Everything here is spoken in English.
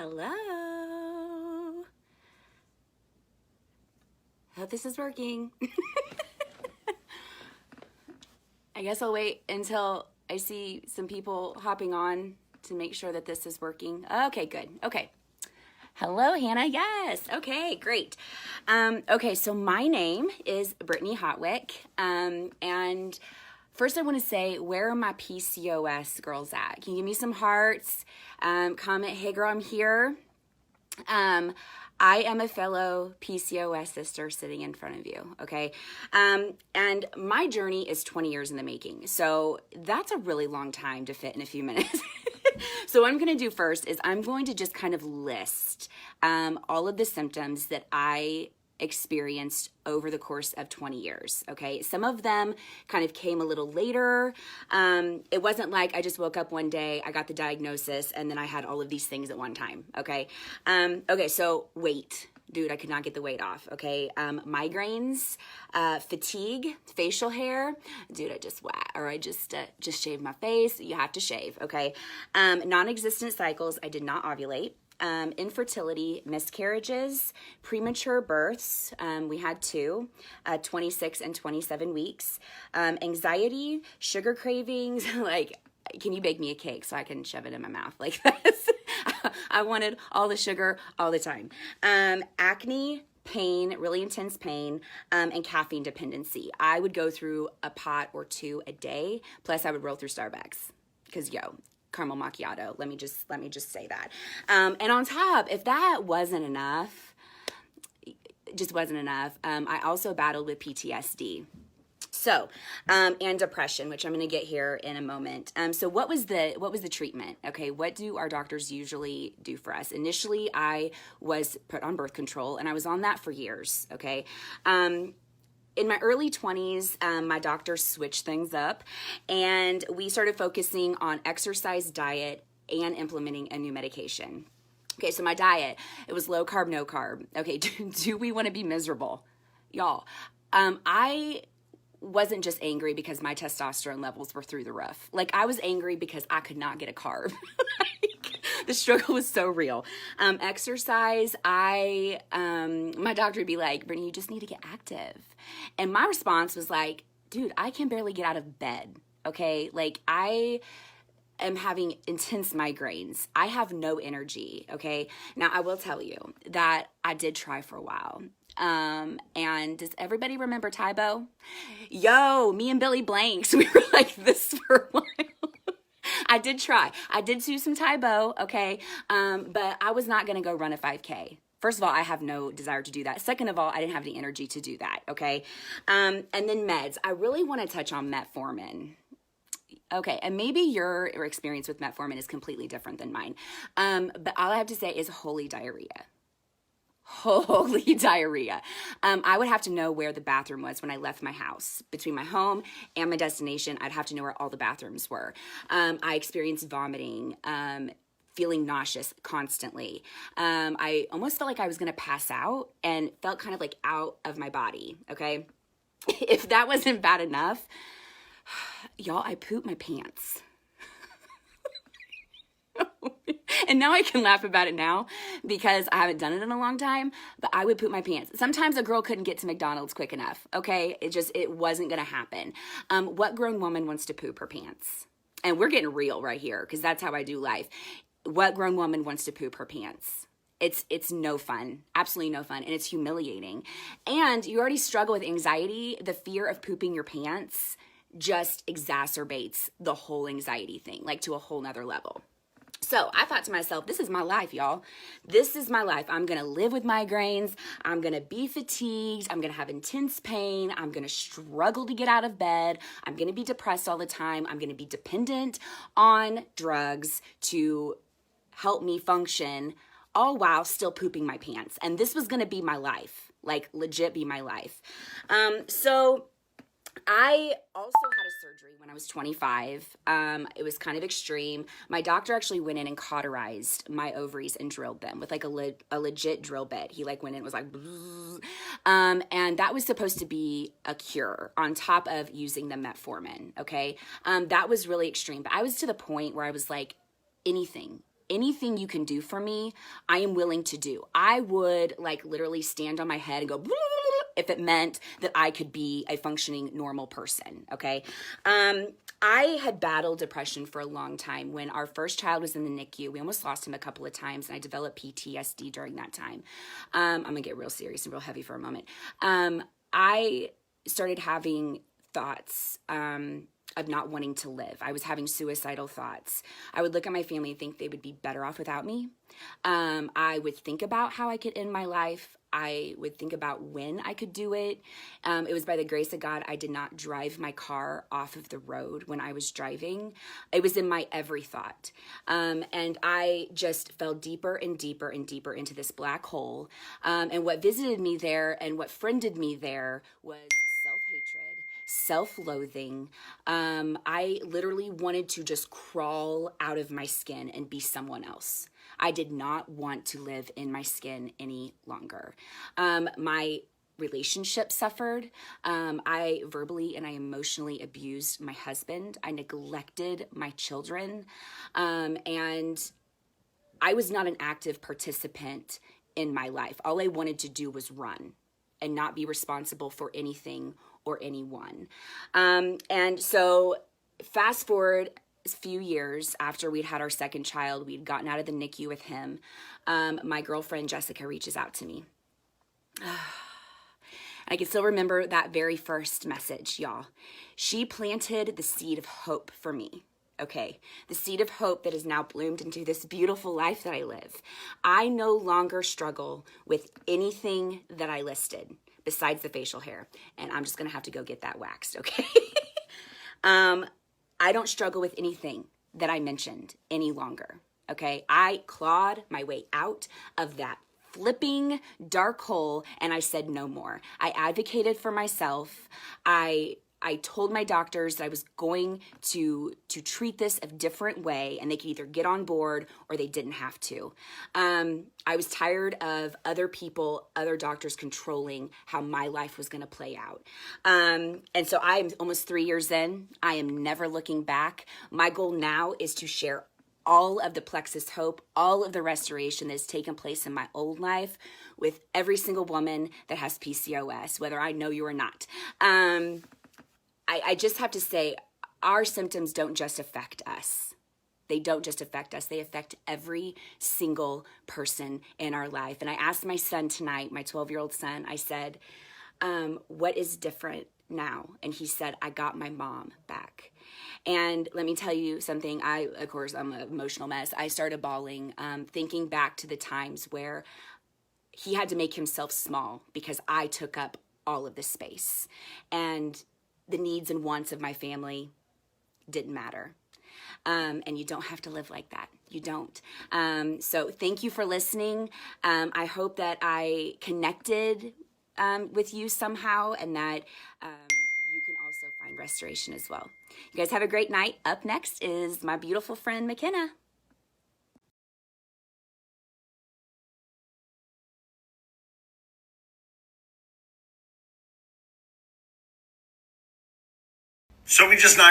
Hello. Hope this is working. I guess I'll wait until I see some people hopping on to make sure that this is working. Okay, good. Okay. Hello, Hannah. Yes. Okay, great. Okay, so my name is Brittany Hotwick. And first I want to say, where are my PCOS girls at? Can you give me some hearts? Comment, hey girl, I'm here. I am a fellow PCOS sister sitting in front of you, okay? And my journey is 20 years in the making. So that's a really long time to fit in a few minutes. So what I'm going to do first is I'm going to just kind of list all of the symptoms that I experienced over the course of 20 years, okay? Some of them kind of came a little later. It wasn't like I just woke up one day, I got the diagnosis, and then I had all of these things at one time, okay? Okay, so weight. Dude, I could not get the weight off, okay? Migraines, fatigue, facial hair. Dude, I just shaved my face. You have to shave, okay? Non-existent cycles. I did not ovulate. Infertility, miscarriages, premature births. We had 2, 26 and 27 weeks. Anxiety, sugar cravings, like, can you bake me a cake so I can shove it in my mouth like this? I wanted all the sugar all the time. Acne, pain, really intense pain, and caffeine dependency. I would go through a pot or 2 a day, plus I would roll through Starbucks, because caramel macchiato. Let me just say that. And on top, if that wasn't enough, just wasn't enough, I also battled with PTSD. So, and depression, which I'm going to get here in a moment. So what was the treatment? Okay. What do our doctors usually do for us? Initially, I was put on birth control, and I was on that for years. Okay. In my early 20s, my doctor switched things up, and we started focusing on exercise, diet, and implementing a new medication. Okay, so my diet, it was low carb, no carb. Okay, do we want to be miserable? Y'all, I wasn't just angry because my testosterone levels were through the roof. Like, I was angry because I could not get a carb. The struggle was so real. Exercise, my doctor would be like, Brittany, you just need to get active. And my response was like, dude, I can barely get out of bed, okay? Like, I am having intense migraines. I have no energy, okay? Now, I will tell you that I did try for a while. And does everybody remember Tybo? Yo, me and Billy Blanks, we were like this for a while. I did try. I did do some Tybo, okay? But I was not going to go run a 5K. First of all, I have no desire to do that. Second of all, I didn't have any energy to do that, okay? And then meds. I really want to touch on metformin. Okay, and maybe your experience with metformin is completely different than mine. But all I have to say is holy diarrhea. Holy diarrhea. I would have to know where the bathroom was when I left my house. Between my home and my destination, I'd have to know where all the bathrooms were. I experienced vomiting, feeling nauseous constantly. I almost felt like I was going to pass out and felt kind of like out of my body, okay? If that wasn't bad enough, y'all, I pooped my pants. And now I can laugh about it now because I haven't done it in a long time, but I would poop my pants. Sometimes a girl couldn't get to McDonald's quick enough, okay? It wasn't going to happen. What grown woman wants to poop her pants? And we're getting real right here because that's how I do life. What grown woman wants to poop her pants? It's no fun, absolutely no fun, and it's humiliating. And you already struggle with anxiety. The fear of pooping your pants just exacerbates the whole anxiety thing, like to a whole nother level. So I thought to myself, this is my life, y'all. This is my life. I'm going to live with migraines. I'm going to be fatigued. I'm going to have intense pain. I'm going to struggle to get out of bed. I'm going to be depressed all the time. I'm going to be dependent on drugs to help me function, all while still pooping my pants. And this was going to be my life, like legit be my life. So I also had a surgery when I was 25. It was kind of extreme. My doctor actually went in and cauterized my ovaries and drilled them with like a legit drill bit. He like went in and was like, and that was supposed to be a cure on top of using the metformin. Okay. That was really extreme, but I was to the point where I was like, anything, anything you can do for me, I am willing to do. I would like literally stand on my head and go if it meant that I could be a functioning normal person, okay? I had battled depression for a long time. When our first child was in the NICU, we almost lost him a couple of times, and I developed PTSD during that time. I'm gonna get real serious and real heavy for a moment. I started having thoughts of not wanting to live. I was having suicidal thoughts. I would look at my family and think they would be better off without me. I would think about how I could end my life. I would think about when I could do it. It was by the grace of God I did not drive my car off of the road when I was driving. It was in my every thought. And I just fell deeper and deeper and deeper into this black hole. And what visited me there and what friended me there was self-hatred, self-loathing. I literally wanted to just crawl out of my skin and be someone else. I did not want to live in my skin any longer. My relationship suffered. I verbally and I emotionally abused my husband. I neglected my children. And I was not an active participant in my life. All I wanted to do was run and not be responsible for anything or anyone. And so fast forward a few years after we'd had our second child, we'd gotten out of the NICU with him. My girlfriend Jessica reaches out to me. I can still remember that very first message, y'all. She planted the seed of hope for me. Okay, the seed of hope that has now bloomed into this beautiful life that I live. I no longer struggle with anything that I listed besides the facial hair. And I'm just going to have to go get that waxed, okay? I don't struggle with anything that I mentioned any longer, okay? I clawed my way out of that flipping dark hole, and I said no more. I advocated for myself. I told my doctors that I was going to treat this a different way, and they could either get on board or they didn't have to. I was tired of other people, other doctors controlling how my life was going to play out. And so I'm almost 3 years in. I am never looking back. My goal now is to share all of the plexus hope, all of the restoration that has taken place in my old life with every single woman that has PCOS, whether I know you or not. I just have to say, our symptoms don't just affect us. They don't just affect us. They affect every single person in our life. And I asked my son tonight, my 12-year-old son, I said, what is different now? And he said, I got my mom back. And let me tell you something. Of course, I'm an emotional mess. I started bawling, thinking back to the times where he had to make himself small because I took up all of the space. And the needs and wants of my family didn't matter. And you don't have to live like that. You don't. So thank you for listening. I hope that I connected with you somehow, and that you can also find restoration as well. You guys have a great night. Up next is my beautiful friend McKenna. So we just not